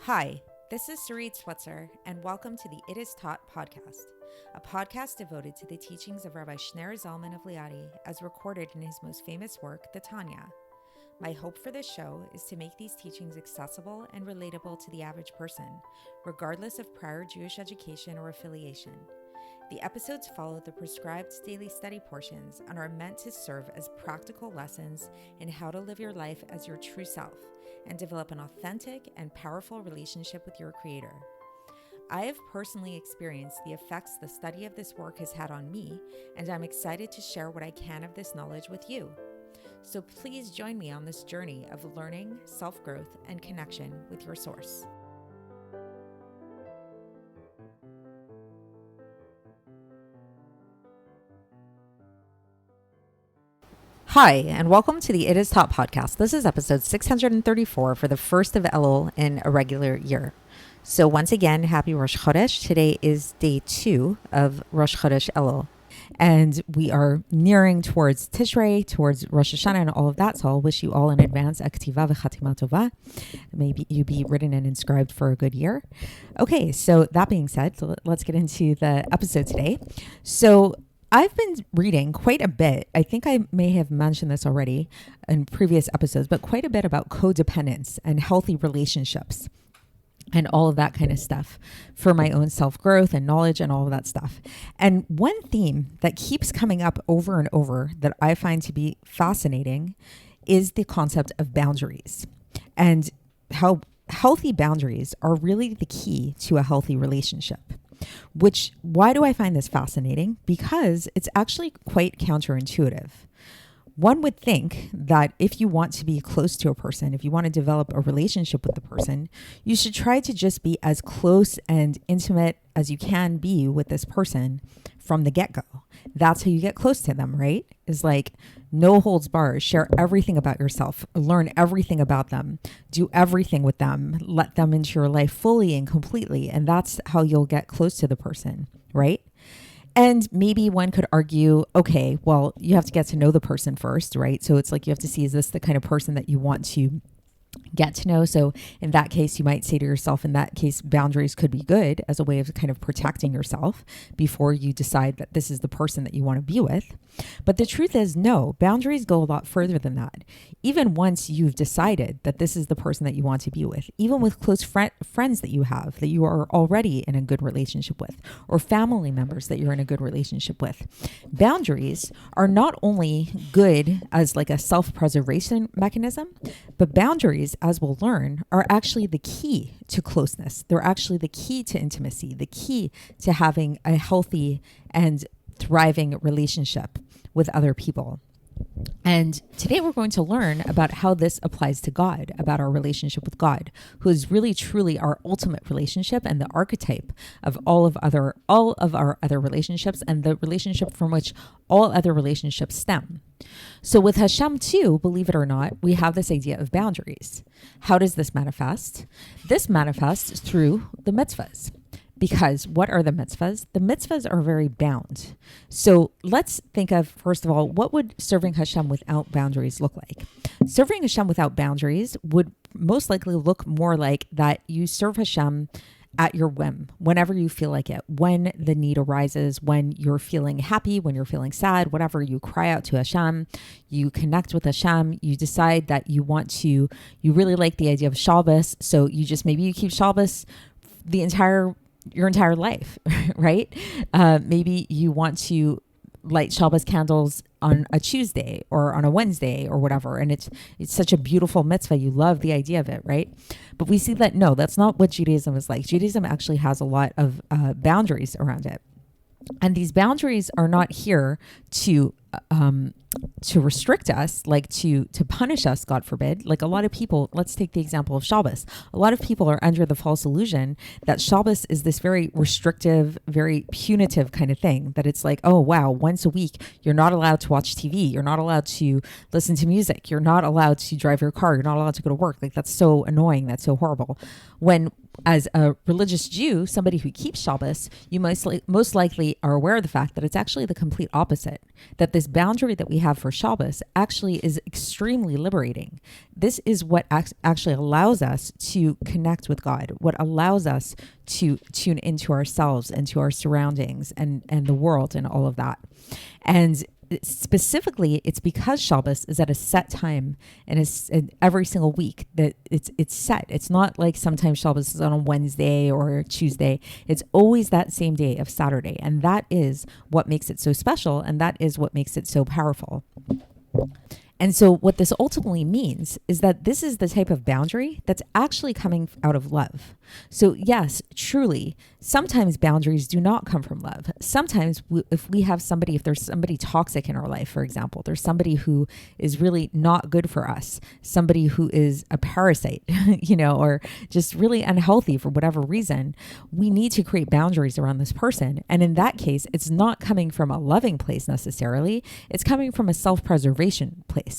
Hi, this is Sarit Switzer, and welcome to the It Is Taught podcast, a podcast devoted to the teachings of Rabbi Shneur Zalman of Liadi as recorded in his most famous work, the Tanya. My hope for this show is to make these teachings accessible and relatable to the average person, regardless of prior Jewish education or affiliation. The episodes follow the prescribed daily study portions and are meant to serve as practical lessons in how to live your life as your true self and develop an authentic and powerful relationship with your Creator. I have personally experienced the effects the study of this work has had on me, and I'm excited to share what I can of this knowledge with you. So please join me on this journey of learning, self-growth, and connection with your source. Hi, and welcome to the It Is Taught podcast. This is episode 634 for the first of Elul in a regular year. So once again, happy Rosh HaKodesh. Today is day 2 of Rosh Chodesh Elul. And we are nearing towards Tishrei, towards Rosh Hashanah and all of that. So I'll wish you all in advance, Aktiva v'chatima tova. Maybe you be written and inscribed for a good year. Okay, so that being said, let's get into the episode today. So I've been reading quite a bit. I think I may have mentioned this already in previous episodes, but quite a bit about codependence and healthy relationships and all of that kind of stuff for my own self-growth and knowledge and all of that stuff. And one theme that keeps coming up over and over that I find to be fascinating is the concept of boundaries and how healthy boundaries are really the key to a healthy relationship. Why do I find this fascinating? Because it's actually quite counterintuitive. One would think that if you want to be close to a person, if you want to develop a relationship with the person, you should try to just be as close and intimate as you can be with this person from the get-go. That's how you get close to them, right? Is like no holds barred, share everything about yourself, learn everything about them, do everything with them, let them into your life fully and completely. And that's how you'll get close to the person, right? And maybe one could argue, okay, well, you have to get to know the person first, right? So it's like you have to see, is this the kind of person that you want to get to know? So in that case, you might say to yourself, in that case, boundaries could be good as a way of kind of protecting yourself before you decide that this is the person that you want to be with. But the truth is, no, boundaries go a lot further than that. Even once you've decided that this is the person that you want to be with, even with close friends that you have, that you are already in a good relationship with, or family members that you're in a good relationship with, boundaries are not only good as like a self-preservation mechanism, but boundaries, as we'll learn, are actually the key to closeness. They're actually the key to intimacy, the key to having a healthy and thriving relationship with other people. And today we're going to learn about how this applies to God, about our relationship with God, who is really truly our ultimate relationship and the archetype of all of our other relationships and the relationship from which all other relationships stem. So with Hashem too, believe it or not, we have this idea of boundaries. How does this manifest? This manifests through the mitzvahs. Because what are the mitzvahs? The mitzvahs are very bound. So let's think of, first of all, what would serving Hashem without boundaries look like? Serving Hashem without boundaries would most likely look more like that you serve Hashem at your whim, whenever you feel like it, when the need arises, when you're feeling happy, when you're feeling sad, whatever, you cry out to Hashem, you connect with Hashem, you decide that you really like the idea of Shabbos, so maybe you keep Shabbos your entire life, right? Maybe you want to light Shabbos candles on a Tuesday or on a Wednesday or whatever. And it's such a beautiful mitzvah. You love the idea of it, right? But we see that, no, that's not what Judaism is like. Judaism actually has a lot of boundaries around it. And these boundaries are not here to restrict us, like to punish us, God forbid. Like a lot of people, let's take the example of Shabbos. A lot of people are under the false illusion that Shabbos is this very restrictive, very punitive kind of thing, that it's like, oh, wow, once a week, you're not allowed to watch TV. You're not allowed to listen to music. You're not allowed to drive your car. You're not allowed to go to work. Like, that's so annoying. That's so horrible. When, as a religious Jew, somebody who keeps Shabbos, you most likely are aware of the fact that it's actually the complete opposite, that this boundary that we have for Shabbos actually is extremely liberating. This is what actually allows us to connect with God, what allows us to tune into ourselves and to our surroundings and the world and all of that. And specifically, it's because Shabbos is at a set time and it's every single week that it's set. It's not like sometimes Shabbos is on a Wednesday or a Tuesday. It's always that same day of Saturday. And that is what makes it so special. And that is what makes it so powerful. And so what this ultimately means is that this is the type of boundary that's actually coming out of love. So yes, truly, sometimes boundaries do not come from love. Sometimes if there's somebody toxic in our life, for example, there's somebody who is really not good for us, somebody who is a parasite, or just really unhealthy for whatever reason, we need to create boundaries around this person. And in that case, it's not coming from a loving place necessarily. It's coming from a self-preservation place.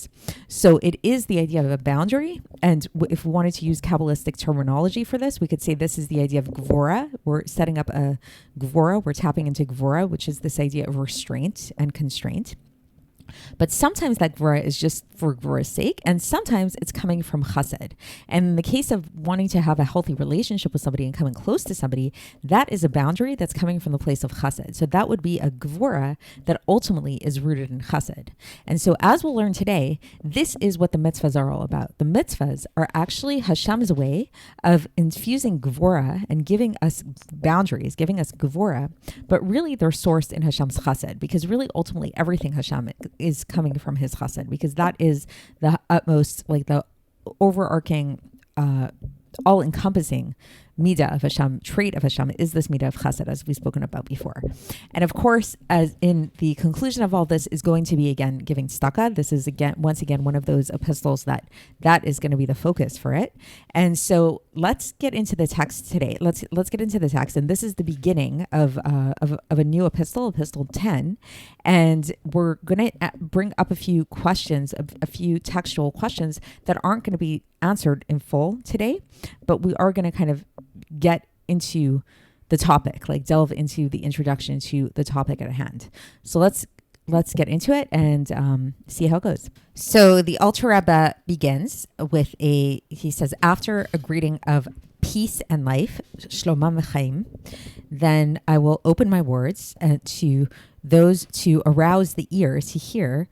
So it is the idea of a boundary. And if we wanted to use Kabbalistic terminology for this, we could say this is the idea of Gevurah. We're setting up a Gevurah. We're tapping into Gevurah, which is this idea of restraint and constraint. But sometimes that Gevurah is just for Gevurah's sake, and sometimes it's coming from chesed. And in the case of wanting to have a healthy relationship with somebody and coming close to somebody, that is a boundary that's coming from the place of chesed. So that would be a Gevurah that ultimately is rooted in chesed. And so as we'll learn today, this is what the mitzvahs are all about. The mitzvahs are actually Hashem's way of infusing Gevurah and giving us boundaries, giving us Gevurah, but really they're sourced in Hashem's chesed, because really ultimately everything Hashem is coming from his chesed, because that is the utmost, like the overarching, all-encompassing midah of Hashem, trait of Hashem is this midah of chesed, as we've spoken about before. And of course, as in the conclusion of all this is going to be again giving tzedakah. This is once again one of those epistles that is going to be the focus for it. And so let's get into the text today. Let's get into the text, and this is the beginning of a new epistle, Epistle 10, and we're going to bring up a few questions, a few textual questions that aren't going to be answered in full today, but we are going to kind of get into the topic, like delve into the introduction to the topic at hand. So let's get into it and see how it goes. So the Alter Rebbe begins with he says, after a greeting of peace and life, Shlomam v'chaim, then I will open my words to those to arouse the ears to hear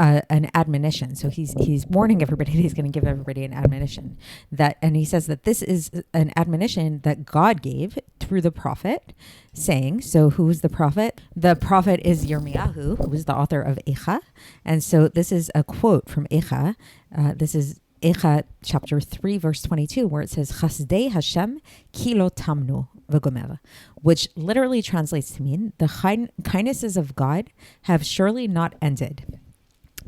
an admonition. So he's warning everybody. He's going to give everybody an admonition and he says that this is an admonition that God gave through the prophet, saying, so who is the prophet? The prophet is Yirmiyahu, who is the author of Eicha. And so this is a quote from Eicha. This is Eicha chapter 3, verse 22, where it says, Chasdei Hashem ki lo tamnu v'gomer, which literally translates to mean the kindnesses of God have surely not ended.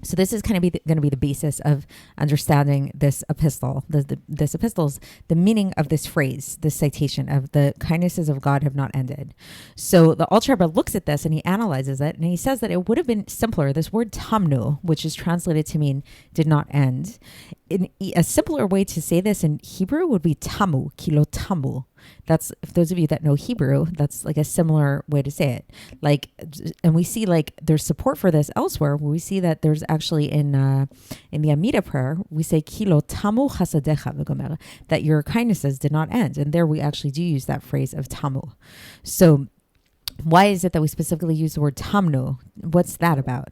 So this is going to be the basis of understanding this epistle. This epistle's the meaning of this phrase, this citation of the kindnesses of God have not ended. So the Alter Rebbe looks at this and he analyzes it, and he says that it would have been simpler. This word tamnu, which is translated to mean did not end. A simpler way to say this in Hebrew would be tamu, kilo tamu. That's, if those of you that know Hebrew, that's like a similar way to say it. Like, and we see like there's support for this elsewhere. Where we see that there's actually in the Amida prayer, we say kilo tamu chasadecha v'gomer, that your kindnesses did not end. And there we actually do use that phrase of tamu. So why is it that we specifically use the word tamnu? What's that about?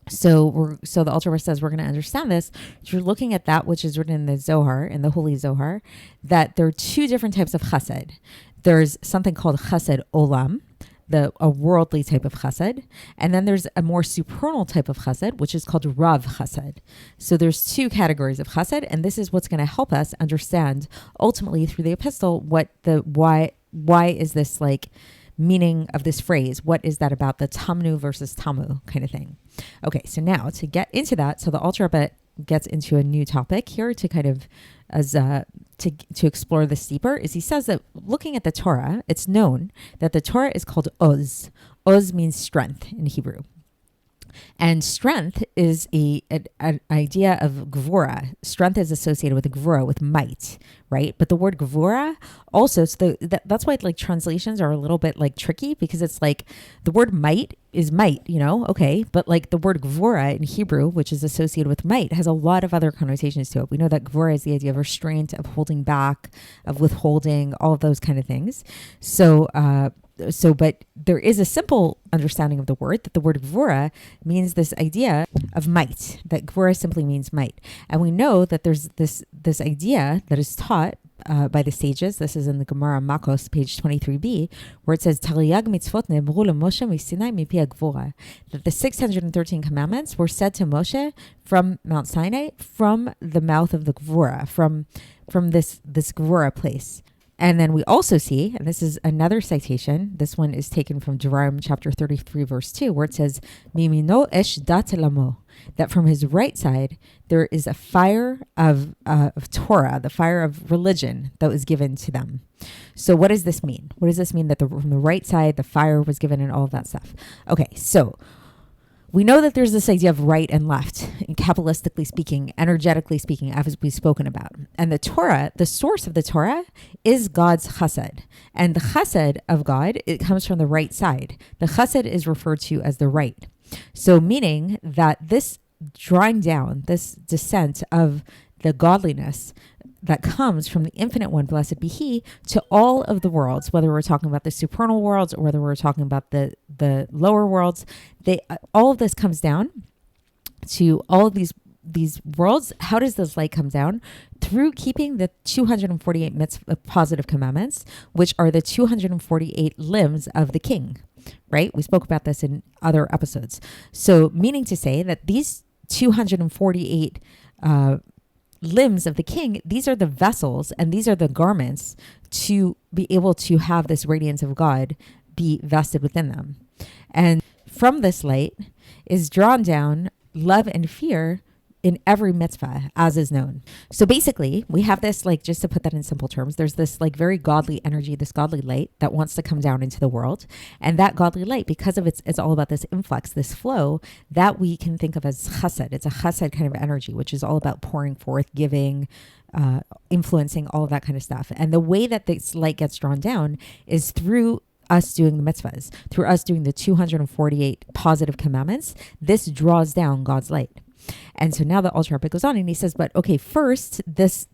So the Alter Rebbe says we're going to understand this. You're looking at that which is written in the Zohar, in the Holy Zohar, that there are two different types of chesed. There's something called chesed olam, a worldly type of chesed, and then there's a more supernal type of chesed, which is called rav chesed. So there's two categories of chesed, and this is what's going to help us understand ultimately through the epistle why is this like meaning of this phrase. What is that about, the tamnu versus tamu kind of thing? Okay, so now to get into that, so the Alter Rebbe gets into a new topic here to kind of to explore this deeper, is he says that looking at the Torah, it's known that the Torah is called Oz. Oz means strength in Hebrew. And strength is an idea of Gevurah. Strength is associated with Gevurah, with might, right? But the word Gevurah also, so that's why like translations are a little bit like tricky, because it's like the word might is might, okay. But like the word Gevurah in Hebrew, which is associated with might, has a lot of other connotations to it. We know that Gevurah is the idea of restraint, of holding back, of withholding, all of those kind of things. But there is a simple understanding of the word, that the word Gevurah means this idea of might, that Gevurah simply means might. And we know that there's this idea that is taught by the sages. This is in the Gemara Makos, page 23b, where it says, that the 613 commandments were said to Moshe from Mount Sinai, from the mouth of the Gevurah, from this Gevurah place. And then we also see, and this is another citation, this one is taken from Devarim chapter 33, verse 2, where it says, Mimino esh dat lamo, that from his right side, there is a fire of Torah, the fire of religion that was given to them. So what does this mean? What does this mean that from the right side, the fire was given and all of that stuff? Okay, so we know that there's this idea of right and left, Kabbalistically speaking, energetically speaking, as we've spoken about. And the Torah, the source of the Torah, is God's chesed. And the chesed of God, it comes from the right side. The chesed is referred to as the right. So meaning that this drawing down, this descent of the godliness that comes from the infinite one, blessed be he, to all of the worlds, whether we're talking about the supernal worlds or whether we're talking about the lower worlds, all of this comes down to all of these worlds. How does this light come down? Through keeping the 248 positive commandments, which are the 248 limbs of the king, right? We spoke about this in other episodes. So meaning to say that these 248 limbs of the king, these are the vessels and these are the garments to be able to have this radiance of God be vested within them. And from this light is drawn down love and fear in every mitzvah, as is known. So basically, we have this, like, just to put that in simple terms, there's this like very godly energy, this godly light that wants to come down into the world. And that godly light, because of it's all about this influx, this flow, that we can think of as chesed. It's a chesed kind of energy, which is all about pouring forth, giving, influencing, all of that kind of stuff. And the way that this light gets drawn down is through us doing the mitzvahs, through us doing the 248 positive commandments. This draws down God's light. And so now the Alter Rebbe goes on and he says, but okay, first, this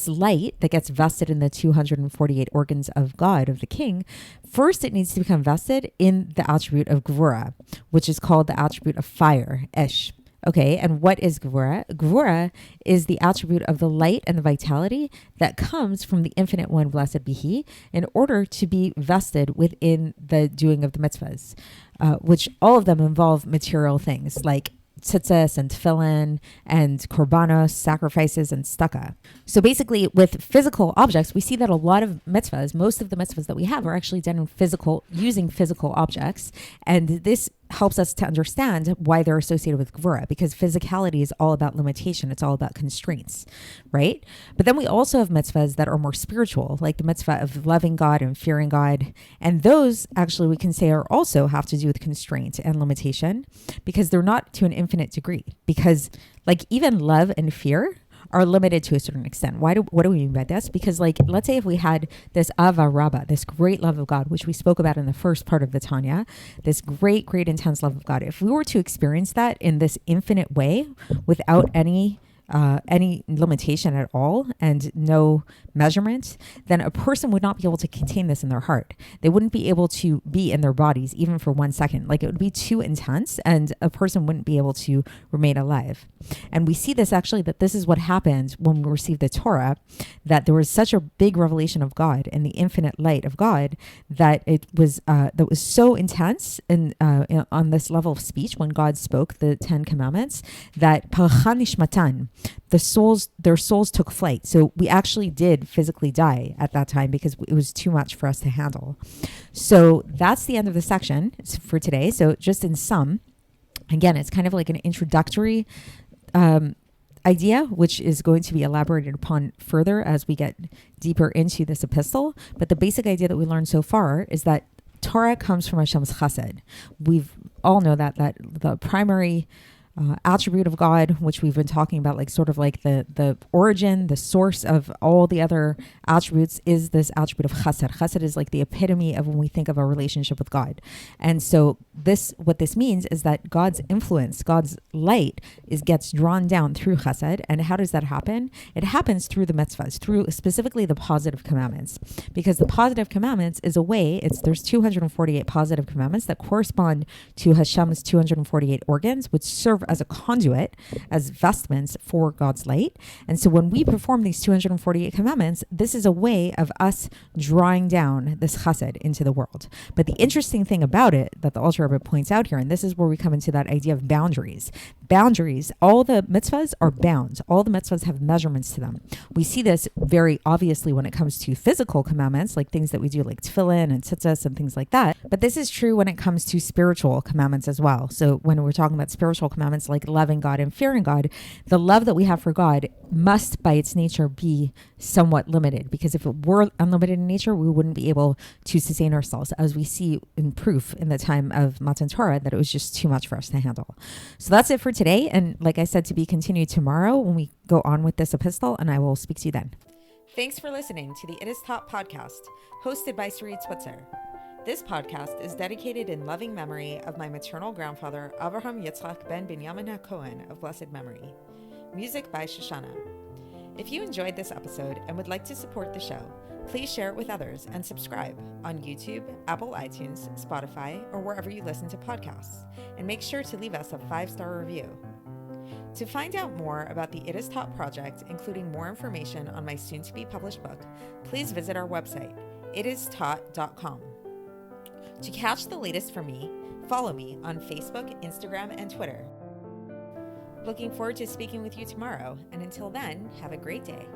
light that gets vested in the 248 organs of God, of the king, first it needs to become vested in the attribute of Gevurah, which is called the attribute of fire, Esh. Okay, and what is Gevurah? Gevurah is the attribute of the light and the vitality that comes from the infinite one, blessed be he, in order to be vested within the doing of the mitzvahs, which all of them involve material things like tzitzis and tefillin and korbanos, sacrifices, and stucca. So basically with physical objects, we see that a lot of mitzvahs, most of the mitzvahs that we have are actually done using physical objects. And this helps us to understand why they're associated with Gevurah, because physicality is all about limitation. It's all about constraints, right? But then we also have mitzvahs that are more spiritual, like the mitzvah of loving God and fearing God. And those actually we can say are also have to do with constraint and limitation, because they're not to an infinite degree, because like even love and fear are limited to a certain extent. What do we mean by this? Because like, let's say if we had this Ava Rabbah, this great love of God, which we spoke about in the first part of the Tanya, this great, great intense love of God, if we were to experience that in this infinite way without any limitation at all and no measurement, then a person would not be able to contain this in their heart. They wouldn't be able to be in their bodies even for 1 second. Like it would be too intense and a person wouldn't be able to remain alive. And we see this actually, that this is what happened when we received the Torah, that there was such a big revelation of God and the infinite light of God that it was that was so intense and on this level of speech when God spoke the 10 commandments that parachanishmatan, their souls took flight. So we actually did physically die at that time because it was too much for us to handle. So that's the end of the section for today. So just in sum, again, it's kind of like an introductory idea, which is going to be elaborated upon further as we get deeper into this epistle. But the basic idea that we learned so far is that Torah comes from Hashem's chesed. We've all know that the primary attribute of God, which we've been talking about, like sort of like the origin, the source of all the other attributes, is this attribute of chesed. Chesed is like the epitome of when we think of a relationship with God. And so what this means is that God's influence, God's light gets drawn down through chesed. And how does that happen? It happens through the mitzvahs, through specifically the positive commandments, because the positive commandments is a way, there's 248 positive commandments that correspond to Hashem's 248 organs, which serve as a conduit, as vestments for God's light. And so when we perform these 248 commandments, this is a way of us drawing down this chesed into the world. But the interesting thing about it that the Alter Rebbe points out here, and this is where we come into that idea of boundaries. Boundaries, all the mitzvahs are bound. All the mitzvahs have measurements to them. We see this very obviously when it comes to physical commandments, like things that we do like tefillin and tzitzis and things like that. But this is true when it comes to spiritual commandments as well. So when we're talking about spiritual commandments like loving God and fearing God, the love that we have for God must by its nature be somewhat limited, because if it were unlimited in nature, we wouldn't be able to sustain ourselves, as we see in proof in the time of Matan Torah that it was just too much for us to handle. So that's it for today. And like I said, to be continued tomorrow when we go on with this epistle, and I will speak to you then. Thanks for listening to the It Is Taught podcast, hosted by Sarit Switzer. This podcast is dedicated in loving memory of my maternal grandfather, Avraham Yitzchak ben Binyamin HaKohen of blessed memory. Music by Shoshana. If you enjoyed this episode and would like to support the show, please share it with others and subscribe on YouTube, Apple iTunes, Spotify, or wherever you listen to podcasts. And make sure to leave us a 5-star review. To find out more about the It Is Taught project, including more information on my soon-to-be published book, please visit our website, itistaught.com. To catch the latest from me, follow me on Facebook, Instagram, and Twitter. Looking forward to speaking with you tomorrow, and until then, have a great day.